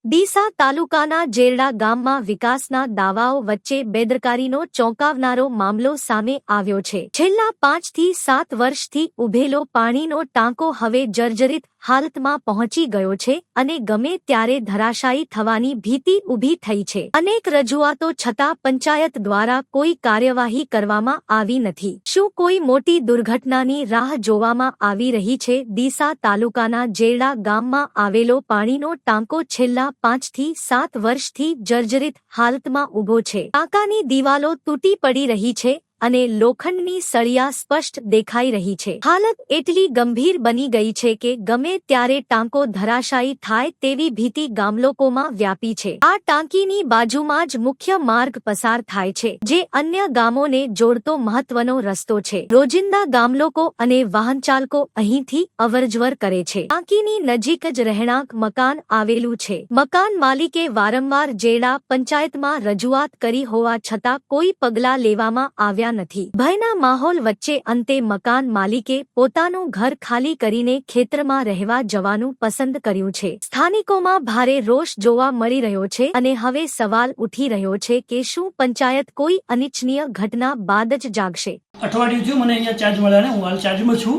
ડીસા તાલુકાના જેરડા ગામમાં વિકાસના દાવાઓ વચ્ચે બેદરકારીનો ચોંકાવનારો મામલો સામે આવ્યો છે. છેલ્લા 5 થી 7 વર્ષથી ઉભેલો પાણીનો ટાંકો હવે જર્જરિત હાલતમાં પહોંચી ગયો છે અને ગમે ત્યારે ધરાશાયી થવાની ભીતિ ઊભી થઈ છે. અનેક રજૂઆતો છતાં પંચાયત દ્વારા કોઈ કાર્યવાહી કરવામાં આવી નથી. શું કોઈ મોટી દુર્ઘટનાની રાહ જોવામાં આવી રહી છે? ડીસા તાલુકાના જેરડા ગામમાં આવેલો પાણીનો ટાંકો છેલ્લા 5 થી 7 વર્ષથી જર્જરિત હાલતમાં ઊભો છે. ટાંકાની દિવાલો તૂટી પડી રહી છે અને લોખંડની સળિયા સ્પષ્ટ દેખાઈ રહી છે. હાલત એટલી ગંભીર બની ગઈ છે કે ગમે ત્યારે ટાંકો ધરાશાયી થાય તેવી ભીતિ ગામલોકોમાં વ્યાપી છે. આ ટાંકીની બાજુમાં જ મુખ્ય માર્ગ પસાર થાય છે, જે અન્ય ગામોને જોડતો મહત્વનો રસ્તો છે. રોજિંદા ગામલોકો અને વાહનચાલકો અહીંથી અવરજવર કરે છે. ટાંકીની નજીક જ રહેણાંક મકાન આવેલું છે. મકાન માલિકે વારંવાર જેરડા પંચાયતમાં રજૂઆત કરી હોવા છતાં કોઈ પગલાં લેવામાં આવ્યા નથી. ભયના માહોલ વચ્ચે અંતે મકાન માલિકે પોતાનું ઘર ખાલી કરીને ખેતરમાં રહેવા જવાનું પસંદ કર્યું છે. સ્થાનિકોમાં ભારે રોષ જોવા મળી રહ્યો છે અને હવે સવાલ ઉઠી રહ્યો છે કે શું પંચાયત કોઈ અનિચ્છનીય ઘટના બાદ જ જાગશે? અઠવાડિયું થયું મને અહીંયા ચાર્જ મળ્યા ને હું હાલ ચાર્જમાં છું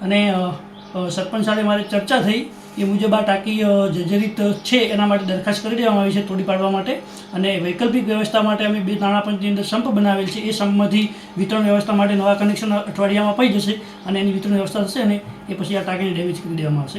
અને સરપંચ સાથે મારી ચર્ચા થઈ એ મુજબ આ ટાંકી જર્જરિત છે એના માટે દરખાસ્ત કરી દેવામાં આવી છે તોડી પાડવા માટે, અને વૈકલ્પિક વ્યવસ્થા માટે અમે 2 નાણાં પંચની અંદર સંપ બનાવેલ છે. એ સંપમાંથી વિતરણ વ્યવસ્થા માટે નવા કનેક્શન અઠવાડિયામાં પડી જશે અને એની વિતરણ વ્યવસ્થા થશે અને એ પછી આ ટાંકીને ડેમેજ કરી દેવામાં આવશે.